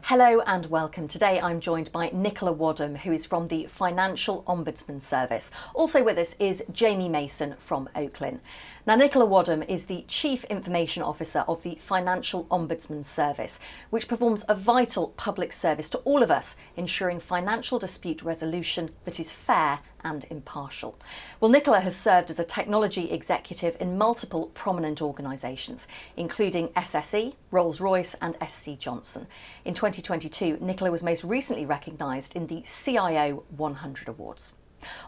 Hello and welcome. Today I'm joined by Nicola Wadham, who is from the Financial Ombudsman Service. Also with us is Jamie Mason from Oaklin. Now, Nicola Wadham is the Chief Information Officer of the Financial Ombudsman Service, which performs a vital public service to all of us, ensuring financial dispute resolution that is fair and impartial. Well, Nicola has served as a technology executive in multiple prominent organisations, including SSE, Rolls-Royce and SC Johnson. In 2022, Nicola was most recently recognised in the CIO 100 Awards.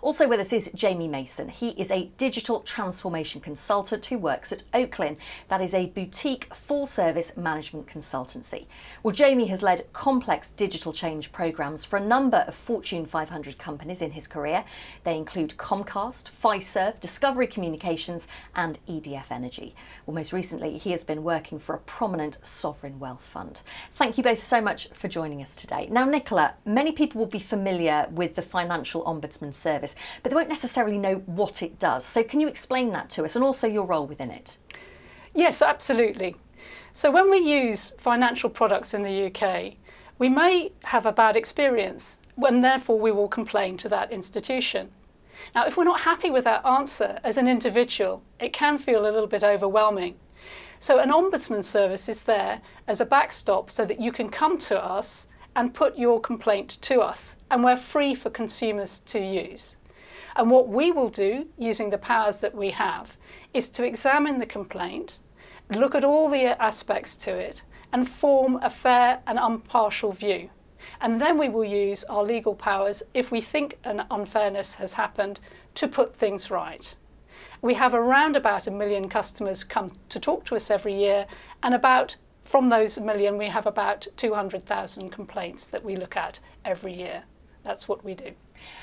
Also with us is Jamie Mason. He is a digital transformation consultant who works at Oaklin. That is a boutique full-service management consultancy. Well, Jamie has led complex digital change programmes for a number of Fortune 500 companies in his career. They include Comcast, Fiserv, Discovery Communications and EDF Energy. Well, most recently, he has been working for a prominent sovereign wealth fund. Thank you both so much for joining us today. Now, Nicola, many people will be familiar with the Financial Ombudsman Service, but they won't necessarily know what it does. So can you explain that to us and also your role within it? Yes, absolutely. So when we use financial products in the UK, we may have a bad experience and therefore we will complain to that institution. Now, if we're not happy with that answer as an individual, it can feel a little bit overwhelming. So an ombudsman service is there as a backstop so that you can come to us and put your complaint to us, and we're free for consumers to use. And what we will do, using the powers that we have, is to examine the complaint, look at all the aspects to it, and form a fair and impartial view. And then we will use our legal powers, if we think an unfairness has happened, to put things right. We have around about 1 million customers come to talk to us every year, and from those 1 million, we have about 200,000 complaints that we look at every year. That's what we do.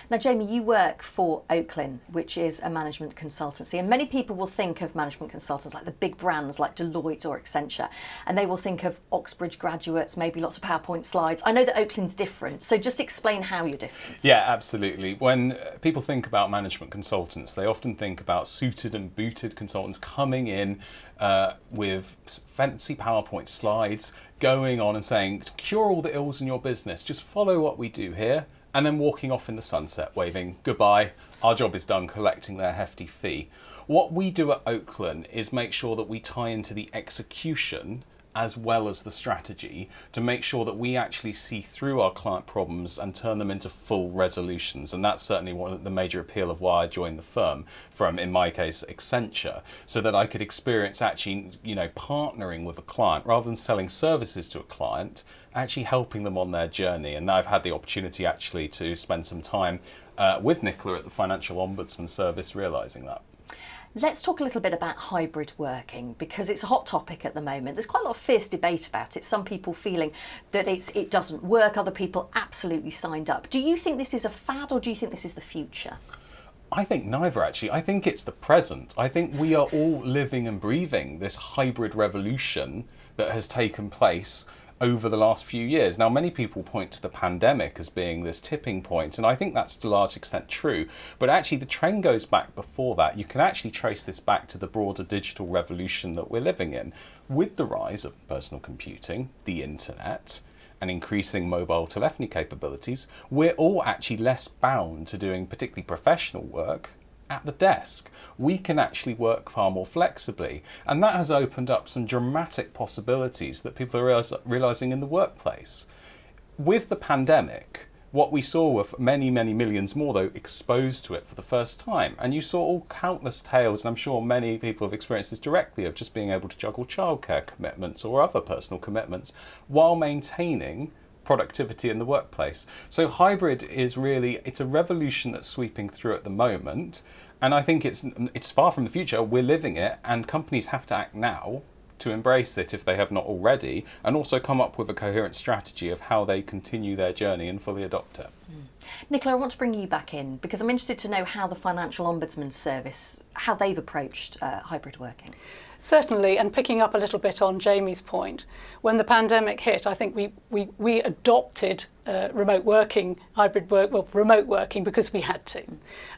Now, Jamie, you work for Oaklin, which is a management consultancy, and many people will think of management consultants like the big brands like Deloitte or Accenture, and they will think of Oxbridge graduates, maybe lots of PowerPoint slides. I know that Oaklin's different, so just explain how you're different. Yeah, absolutely. When people think about management consultants, they often think about suited and booted consultants coming in with fancy PowerPoint slides, going on and saying, cure all the ills in your business, just follow what we do here. And then walking off in the sunset, waving goodbye, our job is done, collecting their hefty fee. What we do at Oaklin is make sure that we tie into the execution as well as the strategy to make sure that we actually see through our client problems and turn them into full resolutions. And that's certainly one of the major appeal of why I joined the firm from, in my case, Accenture, so that I could experience actually, partnering with a client rather than selling services to a client, actually helping them on their journey. And I've had the opportunity actually to spend some time with Nicola at the Financial Ombudsman Service realising that. Let's talk a little bit about hybrid working, because it's a hot topic at the moment. There's quite a lot of fierce debate about it. Some people feeling that it doesn't work, other people absolutely signed up. Do you think this is a fad or do you think this is the future? I think neither, actually. I think it's the present. I think we are all living and breathing this hybrid revolution that has taken place over the last few years. Now, many people point to the pandemic as being this tipping point, and I think that's to a large extent true. But actually, the trend goes back before that. You can actually trace this back to the broader digital revolution that we're living in. With the rise of personal computing, the internet, and increasing mobile telephony capabilities, we're all actually less bound to doing particularly professional work at the desk. We can actually work far more flexibly, and that has opened up some dramatic possibilities that people are realising in the workplace. With the pandemic, what we saw were many, many millions more, though, exposed to it for the first time. And you saw all countless tales, and I'm sure many people have experienced this directly, of just being able to juggle childcare commitments or other personal commitments while maintaining productivity in the workplace. So hybrid is really, it's a revolution that's sweeping through at the moment. And I think it's far from the future. We're living it, and companies have to act now to embrace it if they have not already, and also come up with a coherent strategy of how they continue their journey and fully adopt it. Nicola, I want to bring you back in because I'm interested to know how the Financial Ombudsman Service, how they've approached hybrid working. Certainly, and picking up a little bit on Jamie's point, when the pandemic hit, I think we adopted remote working, remote working because we had to.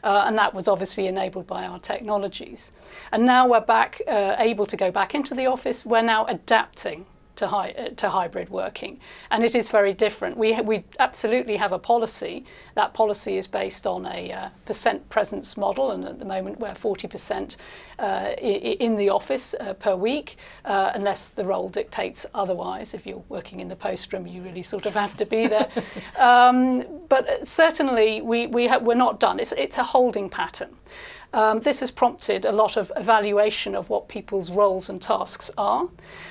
And that was obviously enabled by our technologies. And now we're back, able to go back into the office. We're now adapting to hybrid working, and it is very different. We absolutely have a policy. That policy is based on a percent presence model, and at the moment we're 40% in the office per week, unless the role dictates otherwise. If you're working in the post room, you really sort of have to be there. But certainly we're not done. It's a holding pattern. This has prompted a lot of evaluation of what people's roles and tasks are.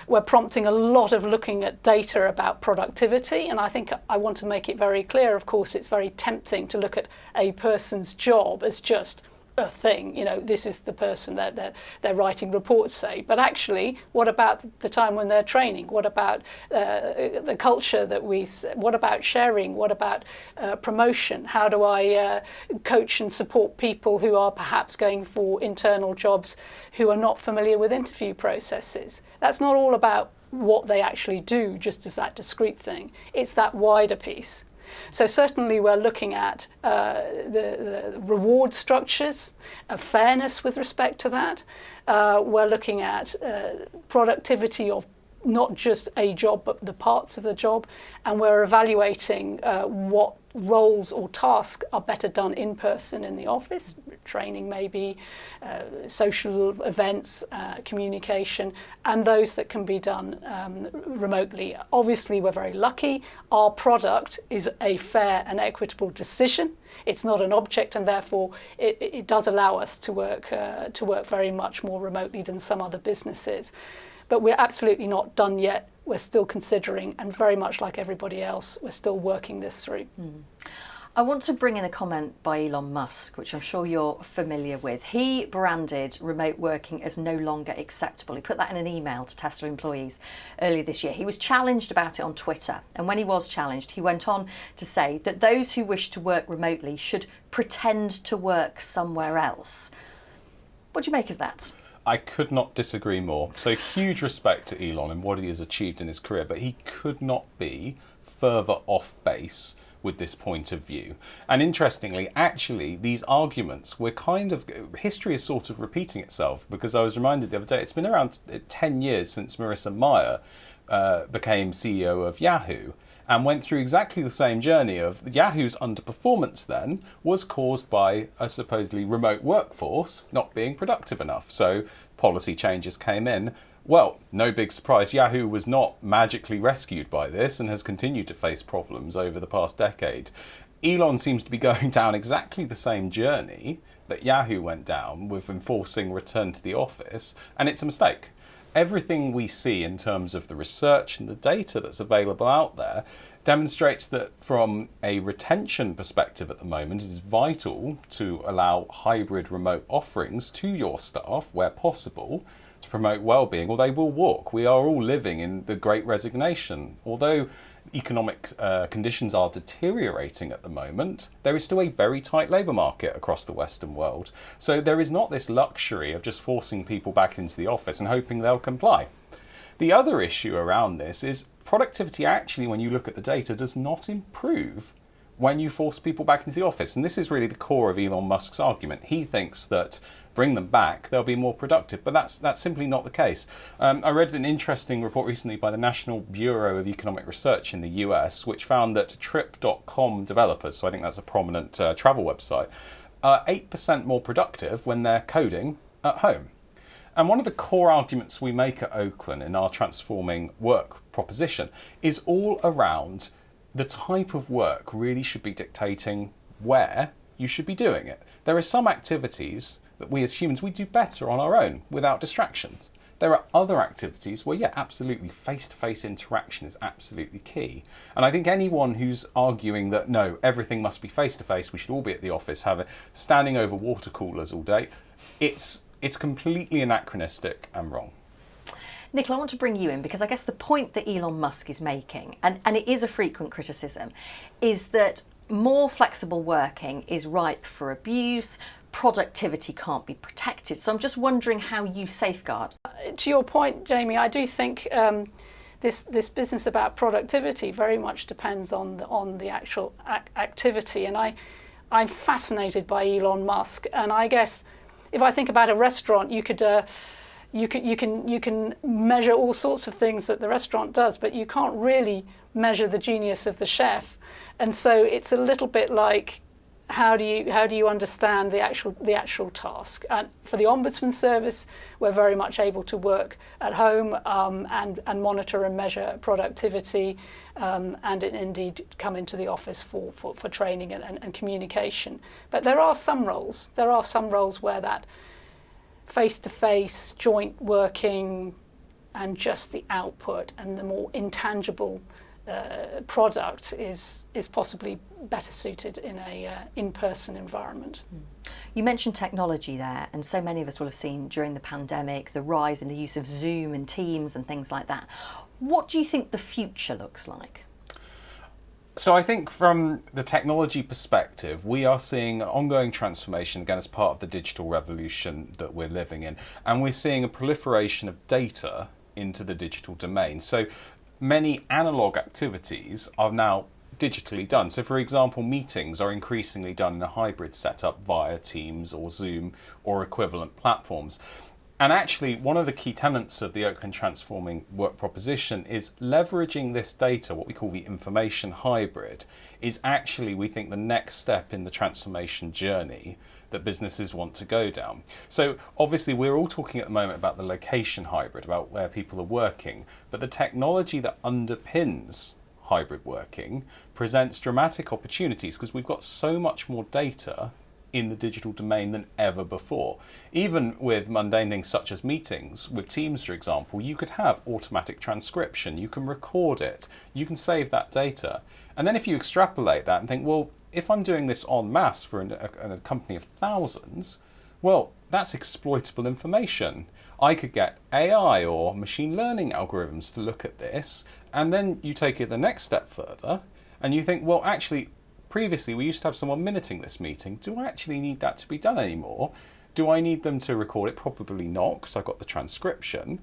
We're prompting a lot of looking at data about productivity, and I think I want to make it very clear, of course, it's very tempting to look at a person's job as just a thing, this is the person that they're writing reports, say. But actually, what about the time when they're training? What about the culture what about sharing? What about promotion? How do I coach and support people who are perhaps going for internal jobs who are not familiar with interview processes? That's not all about what they actually do, just as that discrete thing. It's that wider piece. So certainly we're looking at the reward structures, fairness with respect to that. We're looking at productivity of not just a job, but the parts of the job. And we're evaluating what roles or tasks are better done in person in the office, training maybe, social events, communication, and those that can be done remotely. Obviously, we're very lucky. Our product is a fair and equitable decision. It's not an object, and therefore it does allow us to work very much more remotely than some other businesses. But we're absolutely not done yet. We're still considering, and very much like everybody else, we're still working this through. I want to bring in a comment by Elon Musk, which I'm sure you're familiar with. He branded remote working as no longer acceptable. He put that in an email to Tesla employees earlier this year. He was challenged about it on Twitter. And when he was challenged, he went on to say that those who wish to work remotely should pretend to work somewhere else. What do you make of that? I could not disagree more. So huge respect to Elon and what he has achieved in his career, but he could not be further off base with this point of view. And interestingly, actually, these arguments history is sort of repeating itself, because I was reminded the other day, it's been around 10 years since Marissa Mayer became CEO of Yahoo, and went through exactly the same journey of Yahoo's underperformance then was caused by a supposedly remote workforce not being productive enough. So policy changes came in. Well, no big surprise, Yahoo was not magically rescued by this and has continued to face problems over the past decade. Elon seems to be going down exactly the same journey that Yahoo went down with enforcing return to the office, and it's a mistake. Everything we see in terms of the research and the data that's available out there demonstrates that from a retention perspective at the moment, it is vital to allow hybrid remote offerings to your staff where possible to promote well-being, or they will walk. We are all living in the Great Resignation. Although economic conditions are deteriorating at the moment, there is still a very tight labour market across the Western world. So there is not this luxury of just forcing people back into the office and hoping they'll comply. The other issue around this is productivity actually, when you look at the data, does not improve when you force people back into the office. And this is really the core of Elon Musk's argument. He thinks that bring them back, they'll be more productive. But that's simply not the case. I read an interesting report recently by the National Bureau of Economic Research in the US, which found that Trip.com developers, so I think that's a prominent travel website, are 8% more productive when they're coding at home. And one of the core arguments we make at Oaklin in our transforming work proposition is all around the type of work really should be dictating where you should be doing it. There are some activities that we as humans, we do better on our own without distractions. There are other activities where, yeah, absolutely, face-to-face interaction is absolutely key. And I think anyone who's arguing that, no, everything must be face-to-face, we should all be at the office, standing over water coolers all day, it's completely anachronistic and wrong. Nicola, I want to bring you in because I guess the point that Elon Musk is making, and it is a frequent criticism, is that more flexible working is ripe for abuse, productivity can't be protected. So I'm just wondering how you safeguard. To your point, Jamie, I do think this business about productivity very much depends on the actual activity. And I'm fascinated by Elon Musk. And I guess if I think about a restaurant, you could you can measure all sorts of things that the restaurant does, but you can't really measure the genius of the chef. And so it's a little bit like, how do you understand the actual task? And for the Ombudsman Service, we're very much able to work at home and monitor and measure productivity, and indeed come into the office for training and communication. But there are some roles where that face-to-face joint working and just the output and the more intangible product is possibly better suited in a in-person environment. You mentioned technology there, and so many of us will have seen during the pandemic the rise in the use of Zoom and Teams and things like that. What do you think the future looks like? So I think from the technology perspective, we are seeing an ongoing transformation, again, as part of the digital revolution that we're living in. And we're seeing a proliferation of data into the digital domain. So many analog activities are now digitally done. So for example, meetings are increasingly done in a hybrid setup via Teams or Zoom or equivalent platforms. And actually, one of the key tenets of the Oaklin Transforming Work proposition is leveraging this data, what we call the information hybrid, is actually, we think, the next step in the transformation journey that businesses want to go down. So obviously, we're all talking at the moment about the location hybrid, about where people are working, but the technology that underpins hybrid working presents dramatic opportunities because we've got so much more data in the digital domain than ever before. Even with mundane things such as meetings, with Teams, for example, you could have automatic transcription, you can record it, you can save that data. And then if you extrapolate that and think, well, if I'm doing this en masse for a company of thousands, well, that's exploitable information. I could get AI or machine learning algorithms to look at this, and then you take it the next step further, and you think, well, actually, previously, we used to have someone minuting this meeting. Do I actually need that to be done anymore? Do I need them to record it? Probably not, because I've got the transcription.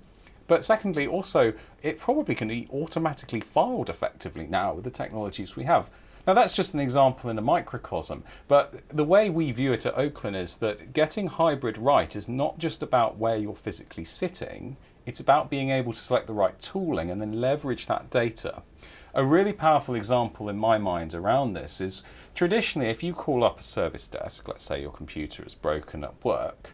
But secondly, also, it probably can be automatically filed effectively now with the technologies we have. Now, that's just an example in a microcosm, but the way we view it at Oaklin is that getting hybrid right is not just about where you're physically sitting, it's about being able to select the right tooling and then leverage that data. A really powerful example in my mind around this is traditionally if you call up a service desk, let's say your computer is broken at work,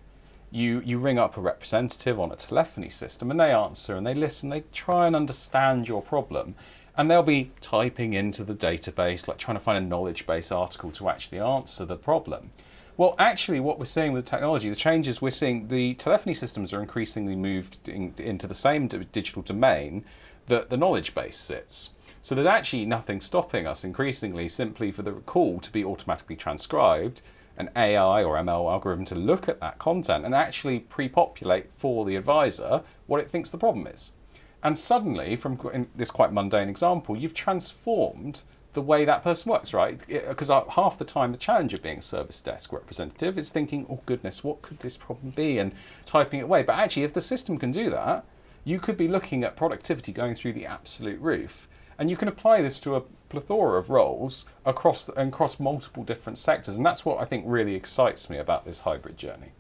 you ring up a representative on a telephony system and they answer and they listen, they try and understand your problem and they'll be typing into the database, like trying to find a knowledge base article to actually answer the problem. Well, actually what we're seeing with technology, the changes we're seeing, the telephony systems are increasingly moved into the same digital domain that the knowledge base sits. So there's actually nothing stopping us increasingly simply for the call to be automatically transcribed, an AI or ML algorithm to look at that content and actually pre-populate for the advisor what it thinks the problem is. And suddenly, from this quite mundane example, you've transformed the way that person works, right? Because half the time the challenge of being a service desk representative is thinking, oh goodness, what could this problem be? And typing it away. But actually, if the system can do that, you could be looking at productivity going through the absolute roof. And you can apply this to a plethora of roles across multiple different sectors. And that's what I think really excites me about this hybrid journey.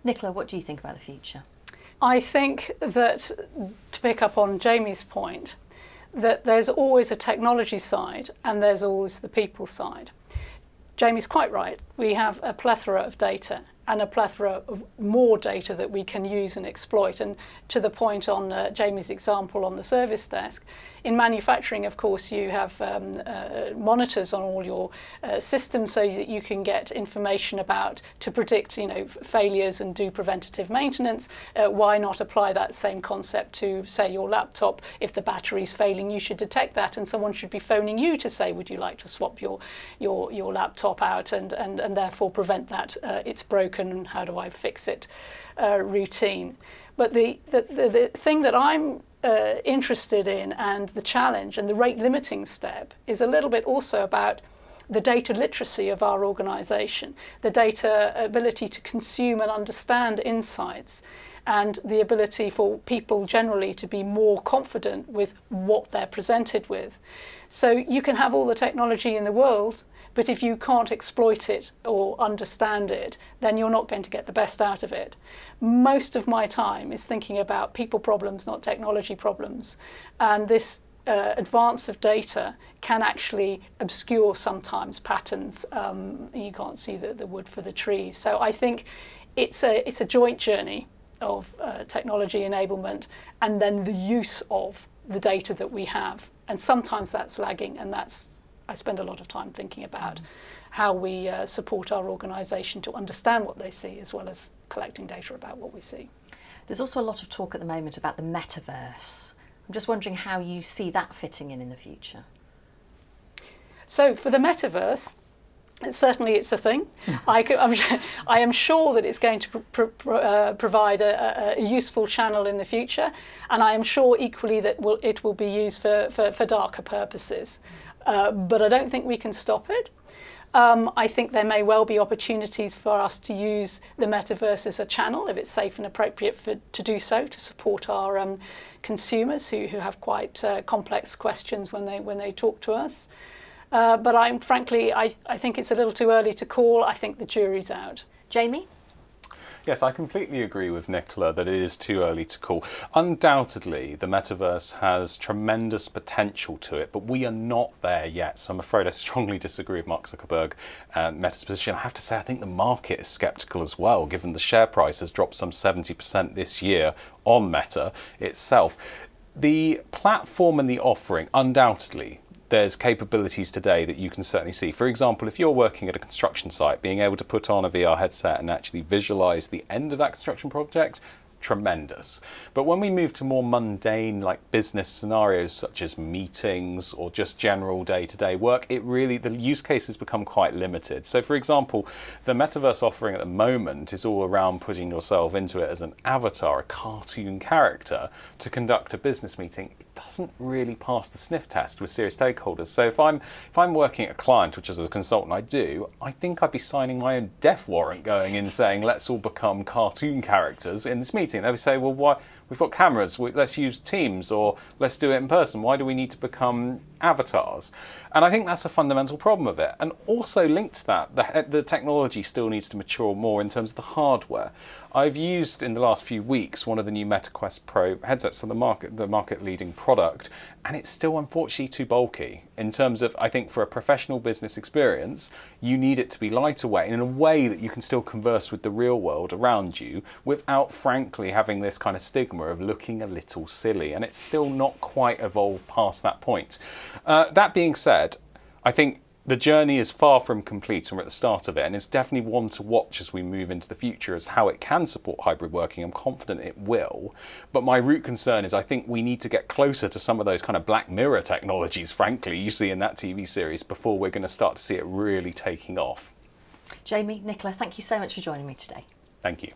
Nicola, what do you think about the future? I think that, to pick up on Jamie's point, that there's always a technology side and there's always the people side. Jamie's quite right. We have a plethora of data and a plethora of more data that we can use and exploit. And to the point on Jamie's example on the service desk, in manufacturing, of course, you have monitors on all your systems so that you can get information about to predict, failures and do preventative maintenance. Why not apply that same concept to, say, your laptop? If the battery's failing, you should detect that, and someone should be phoning you to say, would you like to swap your laptop out and therefore prevent that it's broken and how do I fix it routine. But the thing that I'm interested in and the challenge and the rate limiting step is a little bit also about the data literacy of our organisation, the data ability to consume and understand insights. and the ability for people generally to be more confident with what they're presented with. So you can have all the technology in the world, but if you can't exploit it or understand it, then you're not going to get the best out of it. Most of my time is thinking about people problems, not technology problems. And this advance of data can actually obscure sometimes patterns. You can't see the wood for the trees. So I think it's a joint journey of technology enablement and then the use of the data that we have. And sometimes that's lagging, and I spend a lot of time thinking about how we support our organisation to understand what they see, as well as collecting data about what we see. There's also a lot of talk at the moment about the Metaverse. I'm just wondering how you see that fitting in the future. So for the Metaverse, certainly it's a thing. I am sure that it's going to provide a useful channel in the future, and I am sure equally that it will be used for darker purposes. But I don't think we can stop it. I think there may well be opportunities for us to use the Metaverse as a channel, if it's safe and appropriate to do so, to support our consumers who have quite complex questions when they talk to us. But I think it's a little too early to call. I think the jury's out. Jamie? Yes, I completely agree with Nicola that it is too early to call. Undoubtedly, the Metaverse has tremendous potential to it, but we are not there yet. So I'm afraid I strongly disagree with Mark Zuckerberg and Meta's position. I have to say, I think the market is sceptical as well, given the share price has dropped some 70% this year on Meta itself. The platform and the offering, undoubtedly, there's capabilities today that you can certainly see. For example, if you're working at a construction site, being able to put on a VR headset and actually visualize the end of that construction project, tremendous. But when we move to more mundane, like business scenarios such as meetings or just general day-to-day work, the use cases become quite limited. So for example, the Metaverse offering at the moment is all around putting yourself into it as an avatar, a cartoon character, to conduct a business meeting. It doesn't really pass the sniff test with serious stakeholders. So if I'm working at a client, which as a consultant I do, I think I'd be signing my own death warrant going in saying, let's all become cartoon characters in this meeting. They would say, well, why? We've got cameras, let's use Teams, or let's do it in person. Why do we need to become avatars? And I think that's a fundamental problem of it. And also linked to that, the technology still needs to mature more in terms of the hardware. I've used in the last few weeks one of the new MetaQuest Pro headsets, so the market leading product, and it's still unfortunately too bulky in terms of, I think for a professional business experience, you need it to be lighter weight and in a way that you can still converse with the real world around you without frankly having this kind of stigma of looking a little silly, and it's still not quite evolved past that point. That being said, I think the journey is far from complete and we're at the start of it, and it's definitely one to watch as we move into the future as how it can support hybrid working. I'm confident it will, but my root concern is I think we need to get closer to some of those kind of Black Mirror technologies, frankly, you see in that TV series before we're going to start to see it really taking off. Jamie, Nicola, thank you so much for joining me today. Thank you.